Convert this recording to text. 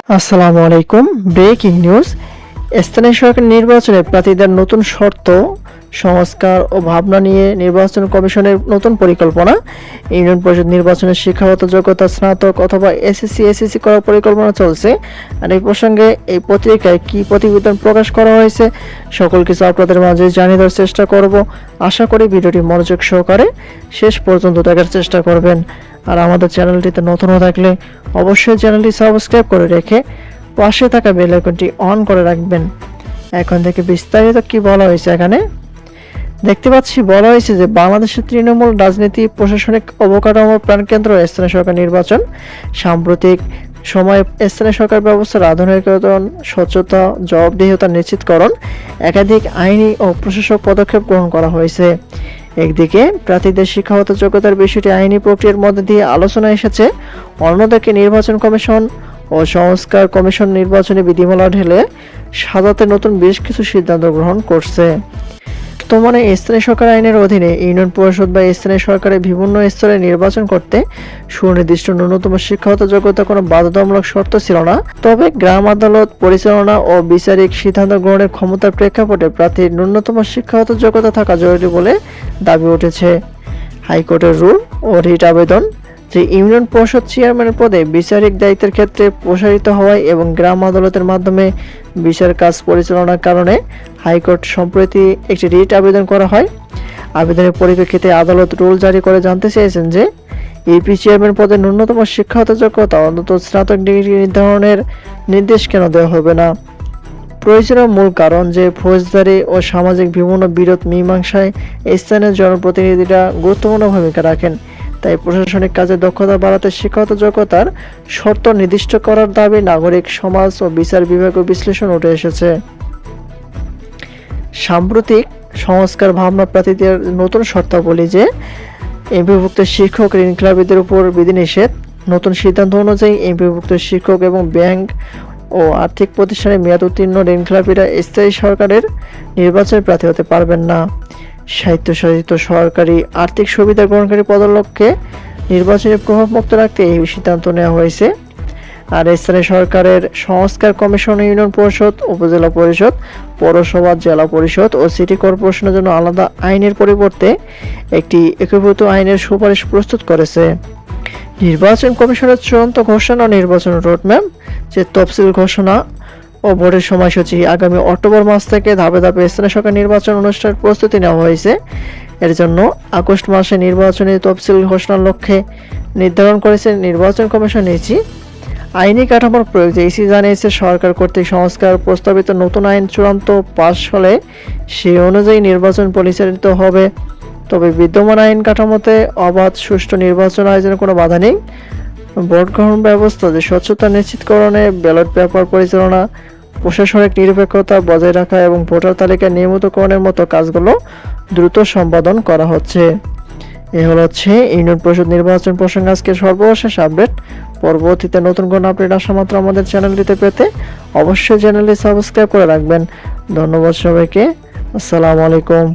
আসসালামু আলাইকুম। Breaking news. স্থানীয় সরকার নির্বাচনে প্রার্থীদের নতুন শর্ত সংস্কার ও ভাবনা নিয়ে নির্বাচন কমিশনের নতুন পরিকল্পনা। ইউনিয়ন পরিষদ নির্বাচনের শিক্ষাগত যোগ্যতা স্নাতক অথবা এসএসসি করার পরিকল্পনা চলছে। আর এই প্রসঙ্গে এই পত্রিকায় কি প্রতিবেদন প্রকাশ করা হয়েছে সকল কিছু আপনাদের মাঝে জানিয়ে দেওয়ার চেষ্টা করব। আশা করি ভিডিওটি মনোযোগ সহকারে শেষ পর্যন্ত দেখার চেষ্টা করবেন। আর আমাদের চ্যানেলটিতে নতুন হয়ে থাকলে অবশ্যই চ্যানেলটি সাবস্ক্রাইব করে রেখে পাশে থাকা বেল আইকনটি অন করে রাখবেন। এখন থেকে বিস্তারিত কি বলা হয়েছে এখানে দেখতে পাচ্ছি। বলা হয়েছে যে বাংলাদেশের তৃণমূল রাজনীতি, প্রশাসনিক অবকাঠামো, প্রাণকেন্দ্র স্থানীয় সরকার নির্বাচন, সাম্প্রতিক সময়ে স্থানীয় সরকার ব্যবস্থার আধুনিকরণ, স্বচ্ছতা, জবাবদিহিতা নিশ্চিতকরণ একাধিক আইনি ও প্রশাসক পদক্ষেপ গ্রহণ করা হয়েছে। একদিকে প্রার্থীদের শিক্ষাগত যোগ্যতার বিষয়টি আইনি প্রক্রিয়ার মধ্যে দিয়ে আলোচনা এসেছে, অন্যদিকে নির্বাচন কমিশন ও সংস্কার কমিশন নির্বাচনী বিধিমালা ঢেলে সাজাতে নতুন বেশ কিছু সিদ্ধান্ত গ্রহণ করছে। বর্তমানে স্থানীয় সরকার আইনের অধীনে ইউনিয়ন পরিষদ বা স্থানীয় সরকারের বিভিন্ন স্তরে নির্বাচন করতে সুনির্দিষ্ট ন্যূনতম শিক্ষাগত যোগ্যতা কোনো বাধ্যতামূলক শর্ত ছিল না। তবে গ্রাম আদালত পরিচালনা ও বিচারিক সিদ্ধান্ত গ্রহণের ক্ষমতার প্রেক্ষাপটে প্রার্থীর ন্যূনতম শিক্ষাগত যোগ্যতা থাকা জরুরি বলে দাবি উঠেছে। হাইকোর্টের রুল ও রিট আবেদন যে ইউনিয়ন পরিষদ চেয়ারম্যানের পদে বিচারিক দায়িত্বের ক্ষেত্রে প্রসারিত হওয়ায় এবং গ্রাম আদালতের মাধ্যমে বিচার কাজ পরিচালনার কারণে হাইকোর্ট সম্প্রতি একটি রিট আবেদন করা হয়। আবেদনের পরিপ্রেক্ষিতে আদালত রুল জারি করে জানতে চেয়েছেন যে ইউপি চেয়ারম্যান পদে ন্যূনতম শিক্ষাগত যোগ্যতা অন্তত স্নাতক ডিগ্রি নির্ধারণের নির্দেশ কেন দেওয়া হবে না। প্রয়োজনীয় মূল কারণ যে ফৌজদারি ও সামাজিক বিভিন্ন বিরোধ মীমাংসায় স্থানীয় জনপ্রতিনিধিরা গুরুত্বপূর্ণ ভূমিকা রাখেন। তাই প্রশাসনিক কাজে দক্ষতা বাড়াতে শিক্ষাগত যোগ্যতার শর্ত নির্দিষ্ট করার দাবি নাগরিক সমাজ ও বিচার বিভাগীয় বিশ্লেষণ উঠে এসেছে। সাম্প্রতিক সংস্কার ভাবনা প্রার্থীদের নতুন শর্তাবলী যে এমপিভুক্ত শিক্ষক, ঋণখেলাপিদের উপর বিধিনিষেধ। নতুন সিদ্ধান্ত অনুযায়ী এমপিভুক্ত শিক্ষক এবং ব্যাংক ও আর্থিক প্রতিষ্ঠানে মেয়াদ উত্তীর্ণ ঋণখেলাপিরা স্থায়ী সরকারের নির্বাচনে প্রার্থী হতে পারবেন না। স্বায়ত্তশাসিত সরকারি আর্থিক সুবিধা গ্রহণকারী পদলক্ষ্যে নির্বাচনে প্রভাবমুক্ত রাখতে এই সিদ্ধান্ত নেওয়া হয়েছে। আর স্থানীয় সরকারের সংস্কার কমিশন ইউনিয়ন পরিষদ, উপজেলা পরিষদ, পৌরসভা, জেলা পরিষদ ও সিটি কর্পোরেশনের জন্য আলাদা আইনের পরিবর্তে একটি একীভূত আইনের সুপারিশ প্রস্তুত করেছে। নির্বাচন কমিশনের চূড়ান্ত ঘোষণা, নির্বাচন রোডম্যাপ যে তফসিল ঘোষণা ও ভোটের সময়সূচি আগামী অক্টোবর মাস থেকে ধাপে ধাপে স্থানীয় সরকার নির্বাচন অনুষ্ঠানের প্রস্তুতি নেওয়া হয়েছে। এর জন্য আগস্ট মাসে নির্বাচনী তফসিল ঘোষণার লক্ষ্যে নির্ধারণ করেছে নির্বাচন কমিশন ইসি। আইনি কাঠামোর প্রয়োগ যে ইসি জানিয়েছে সরকার কর্তৃক সংস্কার প্রস্তাবিত নতুন আইন চূড়ান্ত পাশ হলে সেই অনুযায়ী নির্বাচন পরিচালিত হবে। তবে বিদ্যমান আইন কাঠামোতে অবাধ সুষ্ঠু নির্বাচন আয়োজনের কোনো বাধা নেই। ভোট গ্রহণ ব্যবস্থা যে স্বচ্ছতা নিশ্চিতকরণে ব্যালট পেপার পরিচালনা, প্রশাসনিক নিরপেক্ষতা বজায় রাখা এবং ভোটার তালিকা নিয়মিতকরণের মতো কাজগুলো দ্রুত সম্পাদন করা হচ্ছে। এ হচ্ছে ইউনিয়ন পরিষদ নির্বাচন প্রসঙ্গে আজকের সর্বশেষ আপডেট। পরবর্তীতে নতুন কোনো আপডেট আসা মাত্র আমাদের চ্যানেলটিতে পেতে অবশ্যই চ্যানেলটি সাবস্ক্রাইব করে রাখবেন। ধন্যবাদ সবাইকে। আসসালামু আলাইকুম।